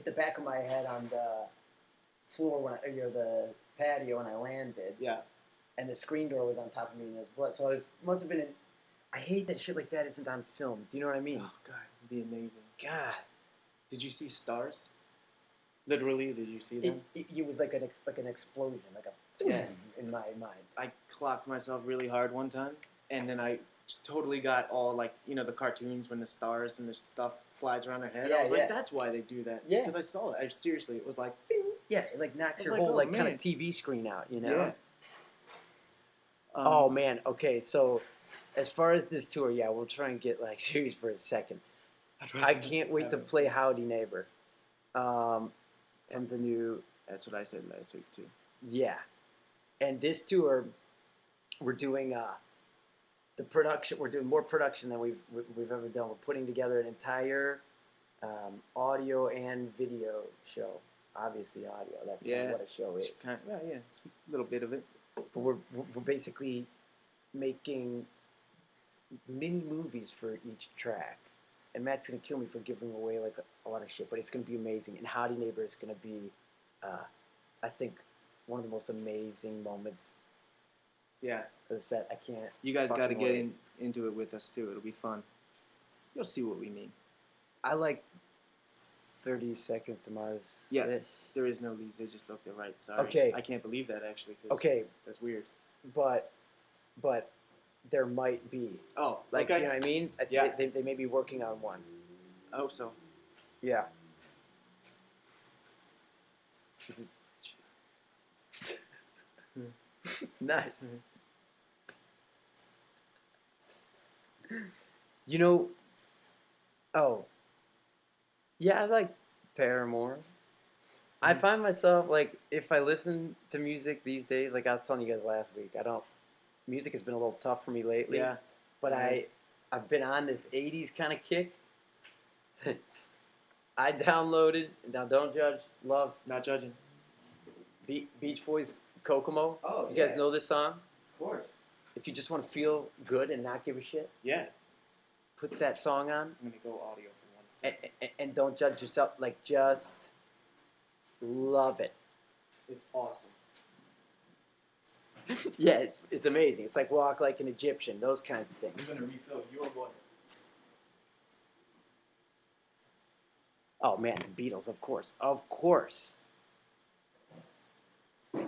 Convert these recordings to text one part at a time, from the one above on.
the back of my head on the floor when the patio when I landed. Yeah. And the screen door was on top of me and there was blood. So it must have been. I hate that shit like that isn't on film. Do you know what I mean? Oh God, it'd be amazing. God. Did you see stars? Literally, did you see them? It was like an explosion, like a in my mind. I clocked myself really hard one time, and then I totally got all like the cartoons when the stars and the stuff flies around their head. I was like, that's why they do that. Yeah. Because I saw it. Seriously, it was like. Bing. Yeah, it like knocks your like, whole oh, like man. kind of TV screen out, you know. Yeah. Oh man. Okay, so as far as this tour, yeah, we'll try and get like serious for a second. I can't wait to play Howdy Neighbor. And the new. That's what I said last week too. Yeah, and this tour, we're doing the production. We're doing more production than we've ever done. We're putting together an entire audio and video show. Obviously, audio. That's kind of what a show is. It's a little bit of it. But we're basically making mini movies for each track. And Matt's going to kill me for giving away like a lot of shit, but it's going to be amazing. And Howdy Neighbor is going to be, I think, one of the most amazing moments. Yeah. Of the set. I can't. You guys got to get into it with us too. It'll be fun. You'll see what we mean. I like 30 Seconds to Mars. Yeah. There is no leads. They just look the right. Sorry. Okay. I can't believe that actually. Okay. That's weird. But there might be. Oh, like, okay. You know what I mean? Yeah. They may be working on one. I hope so. Yeah. Nice. You know, yeah, I like Paramore. I find myself, like, if I listen to music these days, like I was telling you guys last week, music has been a little tough for me lately. Yeah. But I've been on this 80s kind of kick. I downloaded, now don't judge, love. Not judging. Beach Boys, Kokomo. Oh, You guys know this song? Of course. If you just want to feel good and not give a shit, yeah, put that song on. I'm going to go audio for 1 second. And don't judge yourself. Like, just love it. It's awesome. Yeah, it's amazing. It's like Walk Like an Egyptian, those kinds of things. I'm going to refill your water. Oh, man, the Beatles, of course. Of course.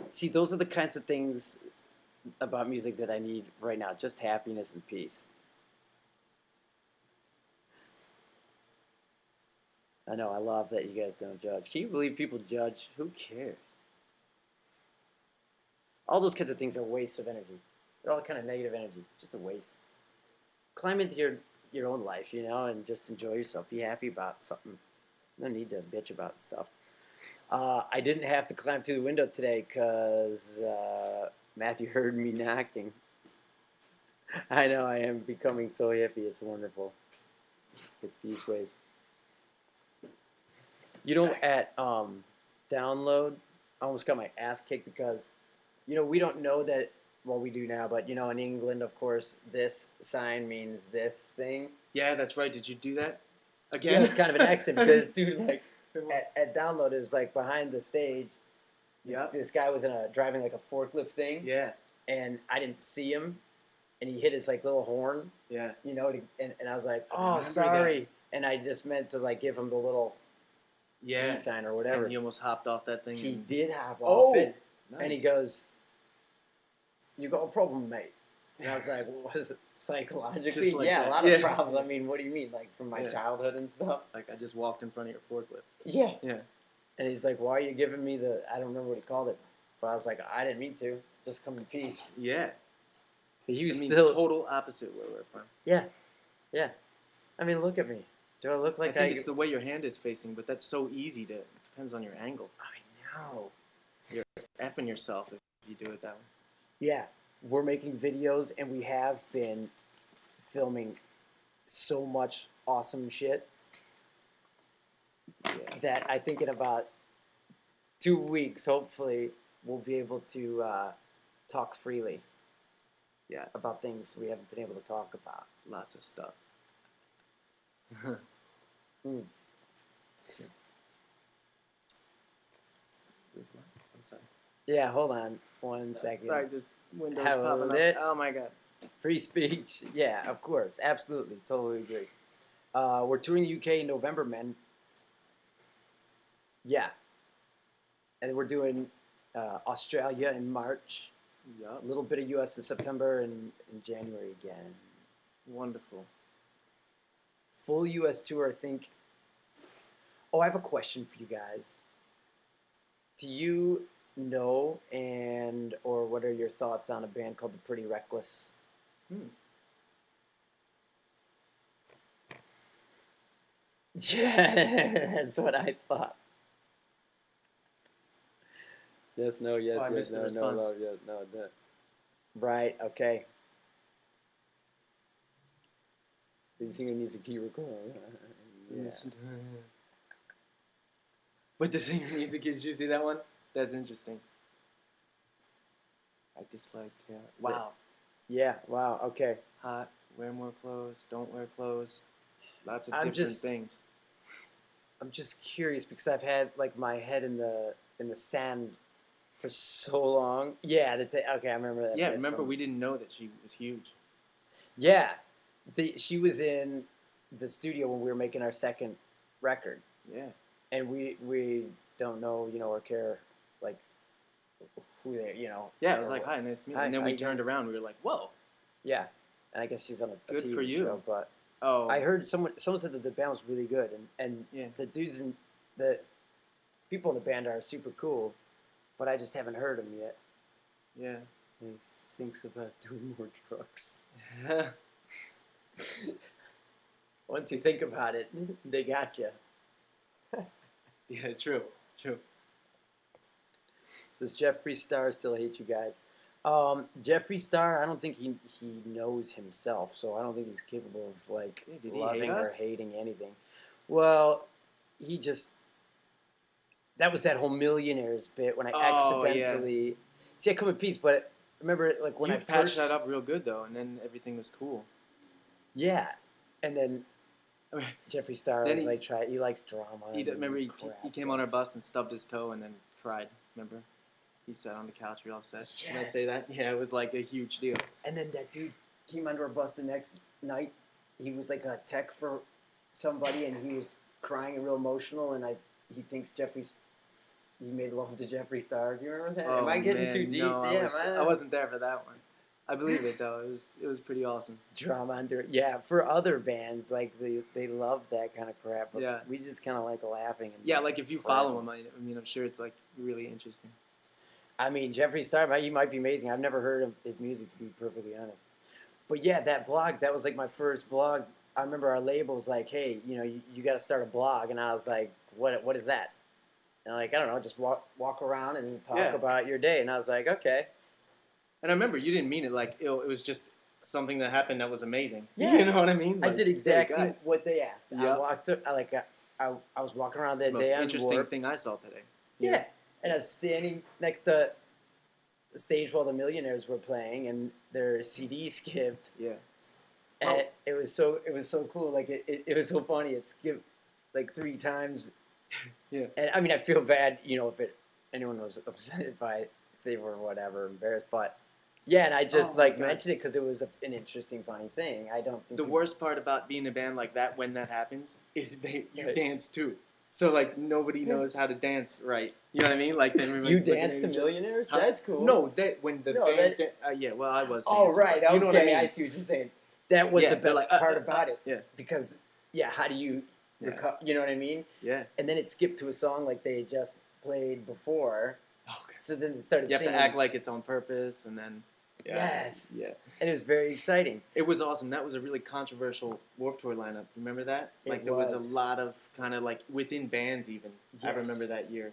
See, those are the kinds of things about music that I need right now. Just happiness and peace. I know, I love that you guys don't judge. Can you believe people judge? Who cares? All those kinds of things are wastes of energy. They're all kind of negative energy. Just a waste. Climb into your own life, you know, and just enjoy yourself. Be happy about something. No need to bitch about stuff. I didn't have to climb through the window today because Matthew heard me knocking. I know, I am becoming so hippie. It's wonderful. It's these ways. You know, at Download, I almost got my ass kicked because, you know, we don't know that, well, we do now, but, you know, in England, of course, this sign means this thing. Yeah, that's right. Did you do that again? Yeah, it's kind of an accent because, dude, like, at Download, it was like behind the stage. This guy was driving like a forklift thing. Yeah. And I didn't see him, and he hit his like little horn. Yeah. You know, and I was like, oh, sorry. And I just meant to like give him the little G sign or whatever. And he almost hopped off that thing. He did hop off it. Nice. And he goes, "You got a problem, mate?" And I was like, well, "What is it? Psychologically?" Like yeah, that. a lot of problems. I mean, what do you mean? Like from my childhood and stuff? Like I just walked in front of your forklift. Yeah. Yeah. And he's like, "Why are you giving me the?" I don't remember what he called it, but I was like, "I didn't mean to. Just come in peace." Yeah. But he was still total opposite where we're from. Yeah. Yeah. I mean, look at me. Do I look like I think it's the way your hand is facing, but that's so easy to. It depends on your angle. I know. You're effing yourself if you do it that way. Yeah. We're making videos, and we have been filming so much awesome shit that I think in about 2 weeks, hopefully, we'll be able to talk freely about things we haven't been able to talk about. Lots of stuff. I'm sorry. Yeah, hold on 1 second. Sorry, just windows Hold popping it. up. Oh my god. Free speech. Yeah, of course. Absolutely. Totally agree. We're touring the UK in November, man. Yeah. And we're doing Australia in March. Yup. A little bit of US in September and in January again. Wonderful. Full US tour, I think. Oh, I have a question for you guys. Do you know or what are your thoughts on a band called The Pretty Reckless? Yeah, that's what I thought. Yes, no, yes, Oh, I yes, missed the no, no, response. love, yes, no, no. Right, okay. The singer needs to keep recording. Yeah. But the singer music, did you see that one? That's interesting. I disliked, yeah. Wow. Yeah, wow, okay. Hot, wear more clothes, don't wear clothes. Lots of I'm different just- things. I'm just curious because I've had like my head in the sand for so long. Yeah, okay, I remember that. Yeah, bit remember from- we didn't know that she was huge. Yeah, she was in the studio when we were making our second record, Yeah. and we don't know, or care like who they, Yeah, it was or like, what- hi, nice to meet you. Hi, And then how we you turned doing? around, we were like, whoa. Yeah, and I guess she's on a Good TV for you. show, but Oh. I heard someone said that the band was really good, and Yeah. the dudes and the people in the band are super cool, but I just haven't heard them yet. Yeah. He thinks about doing more drugs. Once you think about it, they got you. Yeah, true. Does Jeffree Star still hate you guys? Jeffree Star, I don't think he knows himself, so I don't think he's capable of like Yeah, did he loving hate or us? hating anything. Well, that was that whole Millionaires bit when I Oh, yeah. accidentally see I come in peace, but remember like when You I patched first that up real good, though, and then everything was cool. Yeah, and then I mean, Jeffree Star Then was he- like he likes drama. remember he crap, came so- on our bus and stubbed his toe and then cried. Remember? He sat on the couch real upset. Did I say Yes. that? Yeah, it was like a huge deal. And then that dude came under a bus the next night. He was like a tech for somebody, and he was crying and real emotional. And he thinks he made love to Jeffree Star. Do you remember that? Am I getting man, too deep? No, Damn, I wasn't there for that one. I believe it though. It was pretty awesome. Drama under it. Yeah, for other bands, like they love that kind of crap. But Yeah. we just kind of like laughing. And Yeah, like if you follow him, I mean, I'm sure it's like really interesting. I mean, Jeffree Star, he might be amazing. I've never heard of his music, to be perfectly honest. But yeah, that blog, that was like my first blog. I remember our label's like, hey, you got to start a blog. And I was like, what is that? And I'm like, I don't know, just walk around and talk Yeah. about your day. And I was like, okay. And I remember you didn't mean it like ill. It was just something that happened that was amazing. Yeah. You know what I mean? I Like, did hey, exactly guys, what they asked. Yep. I was walking around it's that the day most on interesting work. thing I saw today. Yeah. And I was standing next to the stage while the Millionaires were playing, and their CD skipped. Yeah. And it was so cool. Like it was so funny. It skipped like 3 times. Yeah. And I mean, I feel bad, if anyone was upset if they were whatever embarrassed, but yeah. And I just Oh my God. mentioned it because it was an interesting, funny thing. I don't think The people- worst part about being a band like that when that happens is you Right. dance too. So like nobody knows how to dance right. You know what I mean? Like then You everybody's looking dance at to each other. Millionaires. Huh? That's cool. No, that when the No, band. Yeah, well, I was. Oh dancing, right. but Okay. You know what I mean? I see what you're saying. That was Yeah, the they're best like, part about it. Yeah. Because how do you Yeah. recover? You know what I mean? Yeah. And then it skipped to a song like they had just played before. Okay. So then it started You have singing. to act like it's on purpose, and then. Yeah. Yes. Yeah. And it was very exciting. It was awesome. That was a really controversial Warped Tour lineup. Remember that? It Like there was a was. lot of kind of like within bands even. I Yes. remember that year.